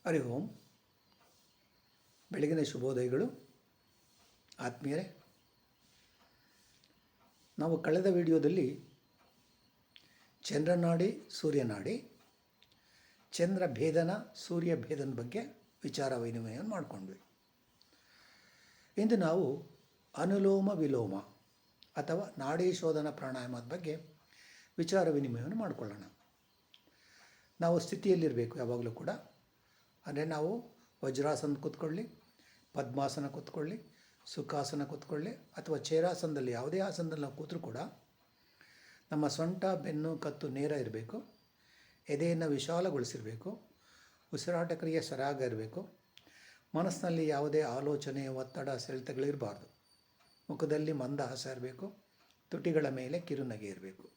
ಹರಿ ಓಂ. ಬೆಳಗಿನ ಶುಭೋದಯಗಳು ಆತ್ಮೀಯರೇ. ನಾವು ಕಳೆದ ವಿಡಿಯೋದಲ್ಲಿ ಚಂದ್ರನಾಡಿ ಸೂರ್ಯನಾಡಿ, ಚಂದ್ರ ಭೇದನ ಸೂರ್ಯ ಭೇದನ ಬಗ್ಗೆ ವಿಚಾರ ವಿನಿಮಯವನ್ನು ಮಾಡಿಕೊಂಡ್ವಿ. ಇಂದು ನಾವು ಅನುಲೋಮ ವಿಲೋಮ ಅಥವಾ ನಾಡಿ ಶೋಧನ ಪ್ರಾಣಾಯಾಮದ ಬಗ್ಗೆ ವಿಚಾರ ವಿನಿಮಯವನ್ನು ಮಾಡಿಕೊಳ್ಳೋಣ. ನಾವು ಸ್ಥಿತಿಯಲ್ಲಿರಬೇಕು ಯಾವಾಗಲೂ ಕೂಡ. ಅಂದರೆ ನಾವು ವಜ್ರಾಸನ ಕೂತ್ಕೊಳ್ಳಿ, ಪದ್ಮಾಸನ ಕೂತ್ಕೊಳ್ಳಿ, ಸುಖಾಸನ ಕೂತ್ಕೊಳ್ಳಿ ಅಥವಾ ಚೇರಾಸನದಲ್ಲಿ ಯಾವುದೇ ಆಸನದಲ್ಲಿ ನಾವು ಕೂತರೂ ಕೂಡ ನಮ್ಮ ಸೊಂಟ, ಬೆನ್ನು, ಕತ್ತು ನೇರ ಇರಬೇಕು. ಎದೆಯನ್ನು ವಿಶಾಲಗೊಳಿಸಿರಬೇಕು. ಉಸಿರಾಟ ಕ್ರಿಯೆ ಸರಾಗ ಇರಬೇಕು. ಮನಸ್ಸಿನಲ್ಲಿ ಯಾವುದೇ ಆಲೋಚನೆ, ಒತ್ತಡ, ಸೆಳೆತಗಳಿರಬಾರ್ದು. ಮುಖದಲ್ಲಿ ಮಂದಹಾಸ ಇರಬೇಕು. ತುಟಿಗಳ ಮೇಲೆ ಕಿರುನಗೆ ಇರಬೇಕು.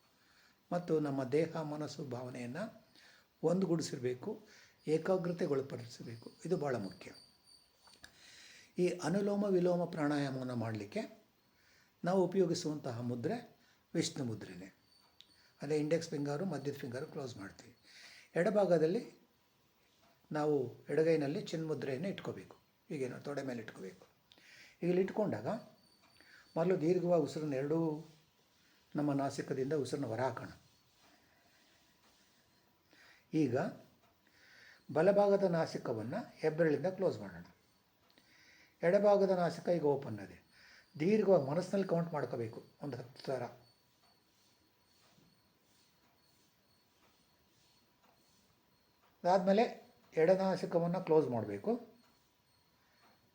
ಮತ್ತು ನಮ್ಮ ದೇಹ, ಮನಸ್ಸು, ಭಾವನೆಯನ್ನು ಒಂದುಗೂಡಿಸಿರಬೇಕು, ಏಕಾಗ್ರತೆಗೊಳಪಡಿಸಬೇಕು. ಇದು ಭಾಳ ಮುಖ್ಯ. ಈ ಅನುಲೋಮ ವಿಲೋಮ ಪ್ರಾಣಾಯಾಮವನ್ನು ಮಾಡಲಿಕ್ಕೆ ನಾವು ಉಪಯೋಗಿಸುವಂತಹ ಮುದ್ರೆ ವಿಷ್ಣು ಮುದ್ರೆನೇ. ಅದೇ ಇಂಡೆಕ್ಸ್ ಫಿಂಗರು, ಮಧ್ಯದ ಫಿಂಗರು ಕ್ಲೋಸ್ ಮಾಡ್ತೀವಿ. ಎಡಭಾಗದಲ್ಲಿ ನಾವು ಎಡಗೈನಲ್ಲಿ ಚಿನ್ಮುದ್ರೆಯನ್ನು ಇಟ್ಕೋಬೇಕು. ಹೀಗೇನು ತೊಡೆ ಮೇಲೆ ಇಟ್ಕೋಬೇಕು. ಈಗ ಇಲ್ಲಿ ಇಟ್ಕೊಂಡಾಗ ಮೊದಲು ದೀರ್ಘವಾಗಿ ಉಸಿರನ್ನು ಎರಡೂ ನಮ್ಮ ನಾಸಿಕದಿಂದ ಉಸಿರನ್ನು ಹೊರ ಹಾಕೋಣ. ಈಗ ಬಲಭಾಗದ ನಾಸಿಕವನ್ನು ಹೆಬ್ಬೆರಳಿಂದ ಕ್ಲೋಸ್ ಮಾಡೋಣ. ಎಡಭಾಗದ ನಾಸಿಕ ಈಗ ಓಪನ್ ಇದೆ. ದೀರ್ಘವಾಗಿ ಮನಸ್ಸಿನಲ್ಲಿ ಕೌಂಟ್ ಮಾಡ್ಕೋಬೇಕು, ಒಂದು 10 ಸಲ. ಅದಾದಮೇಲೆ ಎಡನಾಸಿಕವನ್ನು ಕ್ಲೋಸ್ ಮಾಡಬೇಕು.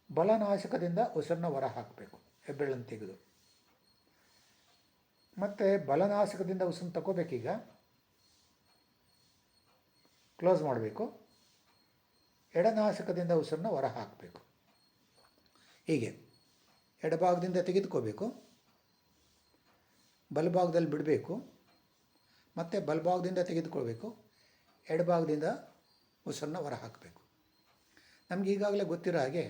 ಬಲನಾಸಿಕದಿಂದ ಉಸಿರನ್ನ ಹೊರ ಹಾಕಬೇಕು, ಹೆಬ್ಬೆರಳನ್ನು ತೆಗೆದು. ಮತ್ತು ಬಲನಾಸಿಕದಿಂದ ಉಸಿರನ್ನು ತಗೋಬೇಕೀಗ, ಕ್ಲೋಸ್ ಮಾಡಬೇಕು. ಎಡನಾಸಿಕದಿಂದ ಉಸಿರನ್ನ ಹೊರ ಹಾಕಬೇಕು. ಹೀಗೆ ಎಡಭಾಗದಿಂದ ತೆಗೆದುಕೋಬೇಕು, ಬಲಭಾಗದಲ್ಲಿ ಬಿಡಬೇಕು, ಮತ್ತು ಬಲಭಾಗದಿಂದ ತೆಗೆದುಕೊಳ್ಬೇಕು, ಎಡಭಾಗದಿಂದ ಉಸಿರನ್ನ ಹೊರ ಹಾಕಬೇಕು. ನಮಗೆ ಈಗಾಗಲೇ ಗೊತ್ತಿರೋ ಹಾಗೆ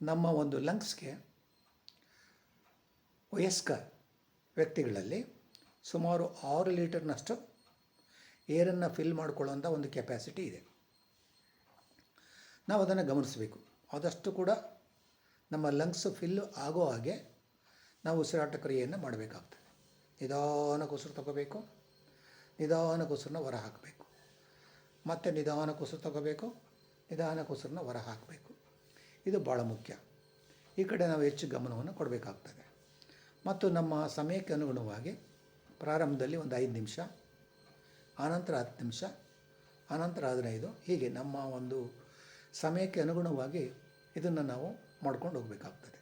ನಮ್ಮ ಒಂದು ಲಂಗ್ಸ್ಗೆ ವಯಸ್ಕ ವ್ಯಕ್ತಿಗಳಲ್ಲಿ ಸುಮಾರು 6 ಲೀಟರ್ನಷ್ಟು ಏರನ್ನು ಫಿಲ್ ಮಾಡಿಕೊಳ್ಳುವಂಥ ಒಂದು ಕೆಪ್ಯಾಸಿಟಿ ಇದೆ. ನಾವು ಅದನ್ನು ಗಮನಿಸಬೇಕು. ಆದಷ್ಟು ಕೂಡ ನಮ್ಮ ಲಂಗ್ಸ್ ಫಿಲ್ ಆಗೋ ಹಾಗೆ ನಾವು ಉಸಿರಾಟ ಕ್ರಿಯೆಯನ್ನು ಮಾಡಬೇಕಾಗ್ತದೆ. ನಿಧಾನಕ್ಕೆ ಉಸಿರು ತಗೋಬೇಕು, ನಿಧಾನಕ್ಕೆ ಉಸಿರನ್ನ ಹೊರ ಹಾಕಬೇಕು, ಮತ್ತು ನಿಧಾನಕ್ಕೆ ಉಸಿರು ತಗೋಬೇಕು, ನಿಧಾನಕ್ಕೆ ಉಸಿರನ್ನ ಹೊರ ಹಾಕಬೇಕು. ಇದು ಭಾಳ ಮುಖ್ಯ. ಈ ಕಡೆ ನಾವು ಹೆಚ್ಚು ಗಮನವನ್ನು ಕೊಡಬೇಕಾಗ್ತದೆ. ಮತ್ತು ನಮ್ಮ ಸಮಯಕ್ಕೆ ಅನುಗುಣವಾಗಿ ಪ್ರಾರಂಭದಲ್ಲಿ ಒಂದು 5 ನಿಮಿಷ, ಆನಂತರ 10 ನಿಮಿಷ, ಆನಂತರ 15, ಹೀಗೆ ನಮ್ಮ ಒಂದು ಸಮಯಕ್ಕೆ ಅನುಗುಣವಾಗಿ ಇದನ್ನು ನಾವು ಮಾಡ್ಕೊಂಡು ಹೋಗಬೇಕಾಗ್ತದೆ.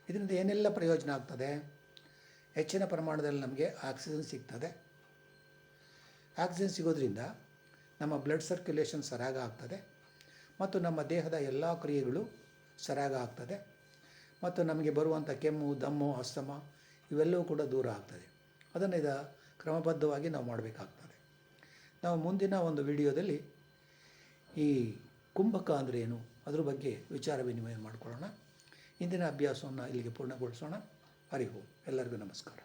ಇದರಿಂದ ಏನೆಲ್ಲ ಪ್ರಯೋಜನ ಆಗ್ತದೆ? ಹೆಚ್ಚಿನ ಪ್ರಮಾಣದಲ್ಲಿ ನಮಗೆ ಆಕ್ಸಿಜನ್ ಸಿಗ್ತದೆ. ಆಕ್ಸಿಜನ್ ಸಿಗೋದ್ರಿಂದ ನಮ್ಮ ಬ್ಲಡ್ ಸರ್ಕ್ಯುಲೇಷನ್ ಸರಾಗ ಆಗ್ತದೆ, ಮತ್ತು ನಮ್ಮ ದೇಹದ ಎಲ್ಲ ಕ್ರಿಯೆಗಳು ಸರಾಗ ಆಗ್ತದೆ, ಮತ್ತು ನಮಗೆ ಬರುವಂಥ ಕೆಮ್ಮು, ದಮ್ಮು, ಅಸ್ತಮ ಇವೆಲ್ಲವೂ ಕೂಡ ದೂರ ಆಗ್ತದೆ. ಅದನ್ನು ಕ್ರಮಬದ್ಧವಾಗಿ ನಾವು ಮಾಡಬೇಕಾಗ್ತದೆ. ನಾವು ಮುಂದಿನ ಒಂದು ವಿಡಿಯೋದಲ್ಲಿ ಈ ಕುಂಭಕ ಅಂದರೆ ಏನು ಅದ್ರ ಬಗ್ಗೆ ವಿಚಾರ ವಿನಿಮಯ ಮಾಡಿಕೊಳ್ಳೋಣ. ಇಂದಿನ ಅಭ್ಯಾಸವನ್ನು ಇಲ್ಲಿಗೆ ಪೂರ್ಣಗೊಳಿಸೋಣ. ಹರಿ ಓಂ. ಎಲ್ಲರಿಗೂ ನಮಸ್ಕಾರ.